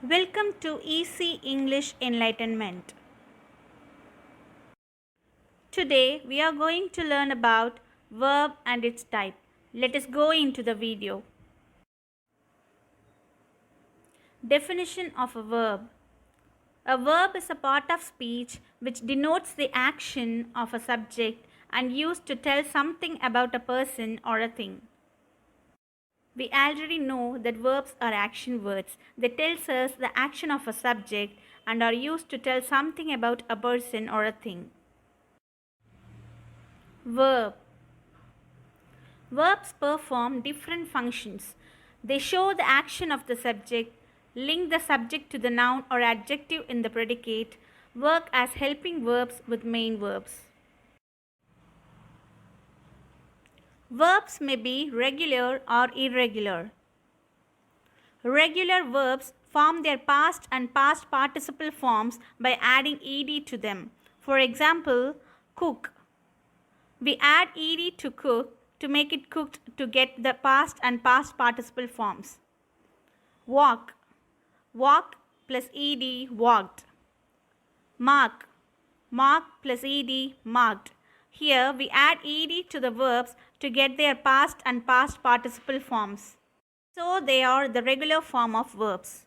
Welcome to Easy English Enlightenment. Today we are going to learn about verb and its type. Let us go into the video. Definition of a verb. A verb is a part of speech which denotes the action of a subject and used to tell something about a person or a thing. We already know that verbs are action words. They tell us the action of a subject and are used to tell something about a person or a thing. Verb. Verbs perform different functions. They show the action of the subject, link the subject to the noun or adjective in the predicate, work as helping verbs with main verbs. Verbs may be regular or irregular. Regular verbs form their past and past participle forms by adding ed to them. For example, cook. We add ed to cook to make it cooked to get the past and past participle forms. Walk. Walk plus ed, walked. Mark. Mark plus ed, marked. Here we add ed to the verbs to get their past and past participle forms. So they are the regular form of verbs.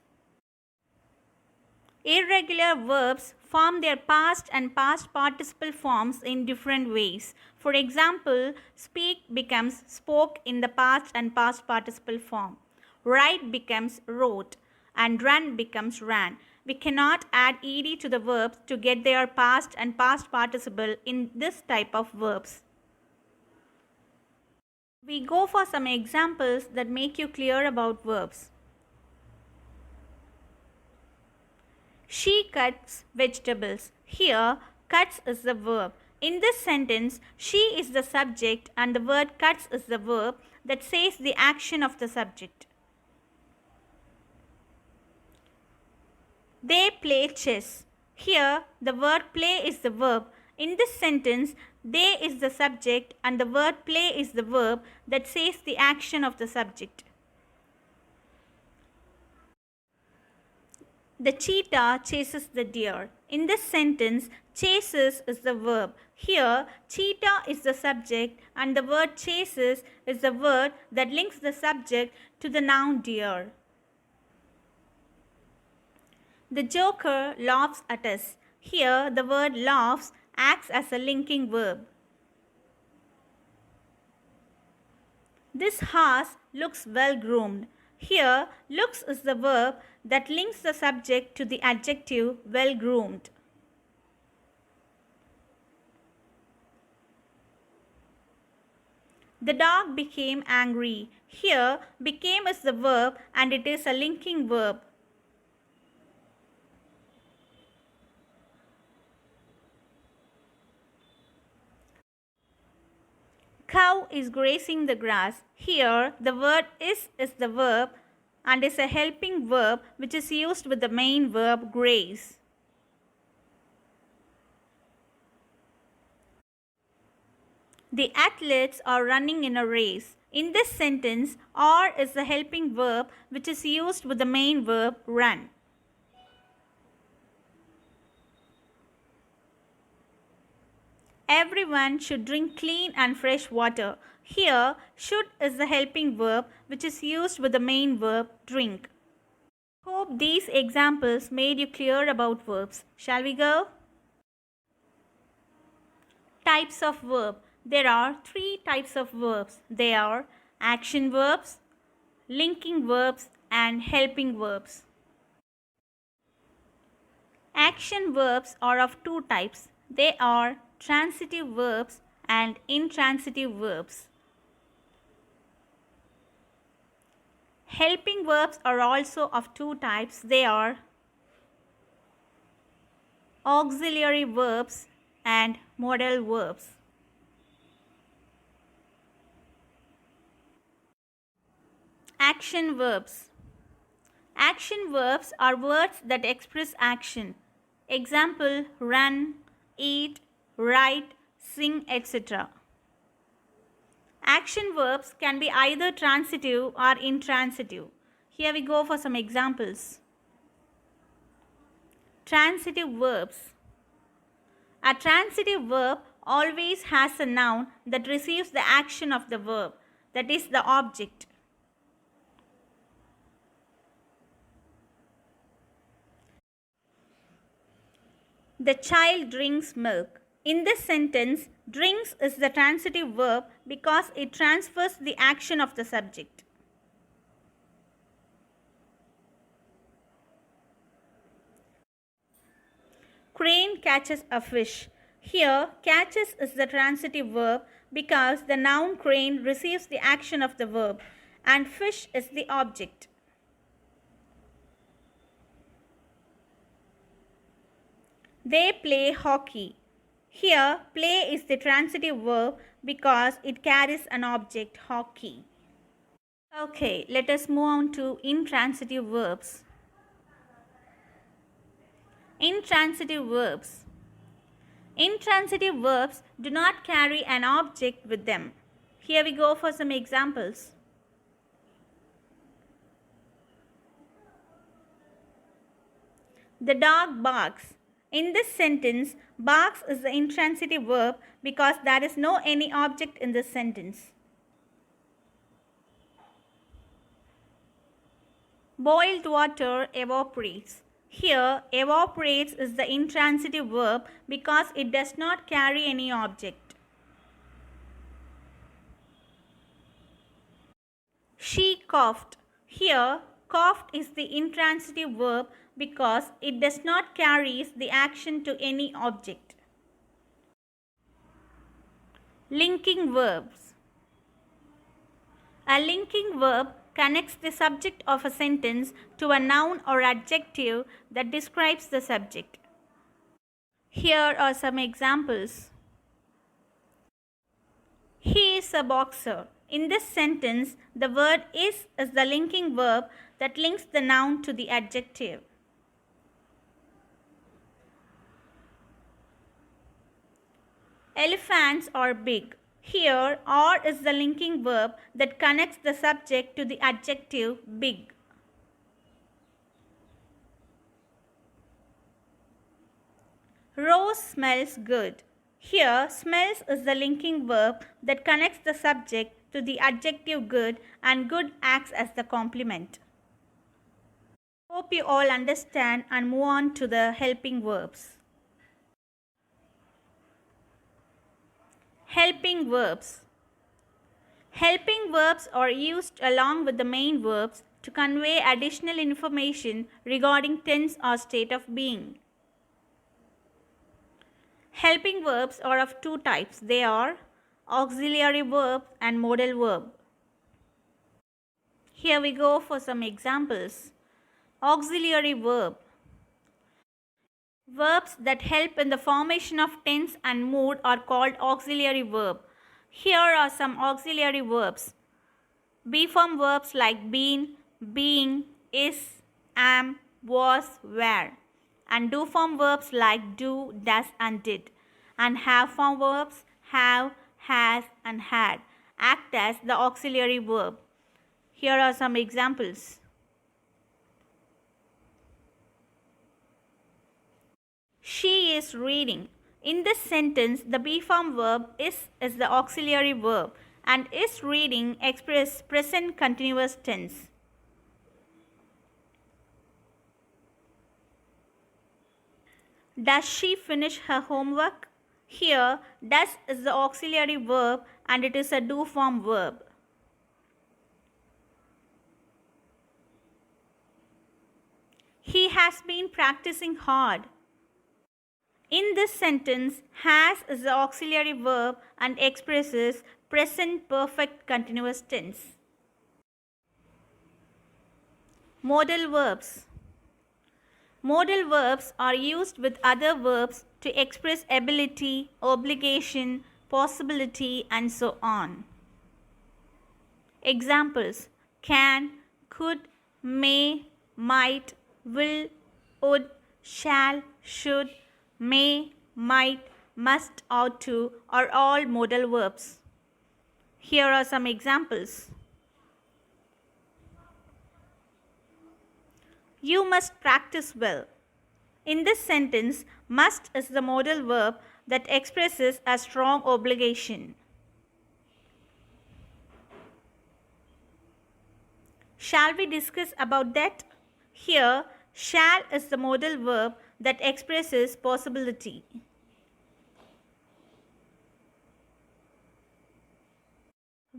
Irregular verbs form their past and past participle forms in different ways. For example, speak becomes spoke in the past and past participle form. Write becomes wrote and run becomes ran. We cannot add ed to the verbs to get their past and past participle in this type of verbs. We go for some examples that make you clear about verbs. She cuts vegetables. Here, cuts is the verb. In this sentence, she is the subject and the word cuts is the verb that says the action of the subject. They play chess. Here, the word play is the verb. In this sentence, they is the subject and the word play is the verb that says the action of the subject. The cheetah chases the deer. In this sentence, chases is the verb. Here, cheetah is the subject and the word chases is the word that links the subject to the noun deer. The joker laughs at us. Here, the word laughs acts as a linking verb. This horse looks well groomed. Here, looks is the verb that links the subject to the adjective well groomed. The dog became angry. Here, became is the verb and it is a linking verb. Cow is grazing the grass. Here, the word is the verb and is a helping verb which is used with the main verb graze. The athletes are running in a race. In this sentence, are is the helping verb which is used with the main verb run. Everyone should drink clean and fresh water. Here, should is the helping verb which is used with the main verb drink. Hope these examples made you clear about verbs. Shall we go? Types of verb. There are 3 types of verbs. They are action verbs, linking verbs, and helping verbs. Action verbs are of 2 types. They are transitive verbs and intransitive verbs. Helping verbs are also of 2 types. They are auxiliary verbs and modal verbs. Action verbs. Action verbs are words that express action. Example, run, eat, write, sing, etc. Action verbs can be either transitive or intransitive. Here we go for some examples. Transitive verbs. A transitive verb always has a noun that receives the action of the verb, that is, the object. The child drinks milk. In this sentence, drinks is the transitive verb because it transfers the action of the subject. Crane catches a fish. Here, catches is the transitive verb because the noun crane receives the action of the verb and fish is the object. They play hockey. Here, play is the transitive verb because it carries an object, hockey. Okay, let us move on to intransitive verbs. Intransitive verbs. Intransitive verbs do not carry an object with them. Here we go for some examples. The dog barks. In this sentence, barks is the intransitive verb because there is no any object in this sentence. Boiled water evaporates. Here, evaporates is the intransitive verb because it does not carry any object. She coughed. Here, coughed is the intransitive verb because it does not carry the action to any object. Linking verbs. A linking verb connects the subject of a sentence to a noun or adjective that describes the subject. Here are some examples. He is a boxer. In this sentence, the word is the linking verb that links the noun to the adjective. Elephants are big. Here, are is the linking verb that connects the subject to the adjective big. Rose smells good. Here, smells is the linking verb that connects the subject to the adjective good and good acts as the complement. Hope you all understand and move on to the helping verbs. Helping verbs. Helping verbs are used along with the main verbs to convey additional information regarding tense or state of being. Helping verbs are of two types. They are auxiliary verb and modal verb. Here we go for some examples. Auxiliary verb. Verbs that help in the formation of tense and mood are called auxiliary verb. Here are some auxiliary verbs. Be form verbs like been, being, is, am, was, were. And do form verbs like do, does and did. And have form verbs have, has and had act as the auxiliary verb. Here are some examples. She is reading. In this sentence, the be form verb is the auxiliary verb and is reading express present continuous tense. Does she finish her homework? Here, does is the auxiliary verb and it is a do form verb. He has been practicing hard. In this sentence, has is the auxiliary verb and expresses present perfect continuous tense. Modal verbs. Modal verbs are used with other verbs to express ability, obligation, possibility, and so on. Examples: can, could, may, might, will, would, shall, should, may, might, must, ought to are all modal verbs. Here are some examples. You must practice well. In this sentence, must is the modal verb that expresses a strong obligation. Shall we discuss about that? Here, shall is the modal verb that expresses possibility.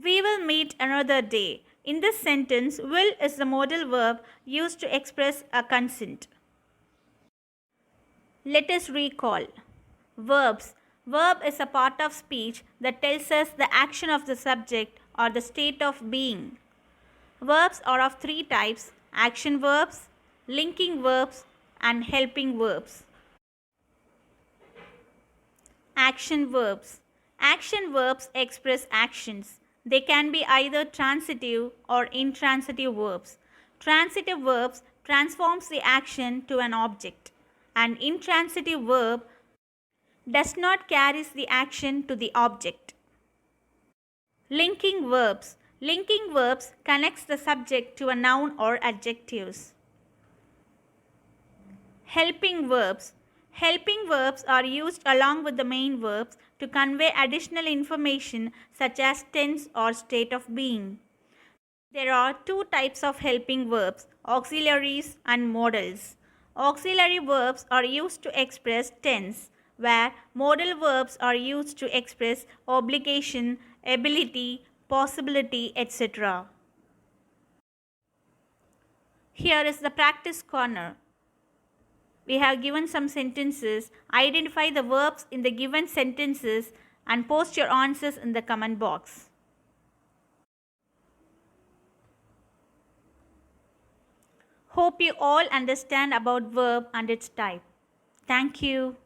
We will meet another day. In this sentence, will is the modal verb used to express a consent. Let us recall. Verbs. Verb is a part of speech that tells us the action of the subject or the state of being. Verbs are of three types: action verbs, linking verbs, and helping verbs. Action verbs. Action verbs express actions. They can be either transitive or intransitive verbs. Transitive verbs transforms the action to an object. An intransitive verb does not carries the action to the object. Linking verbs. Linking verbs connects the subject to a noun or adjectives. Helping verbs. Helping verbs are used along with the main verbs to convey additional information such as tense or state of being. There are two types of helping verbs: auxiliaries and modals. Auxiliary verbs are used to express tense, where modal verbs are used to express obligation, ability, possibility, etc. Here is the practice corner. We have given some sentences. Identify the verbs in the given sentences and post your answers in the comment box. Hope you all understand about verb and its type. Thank you.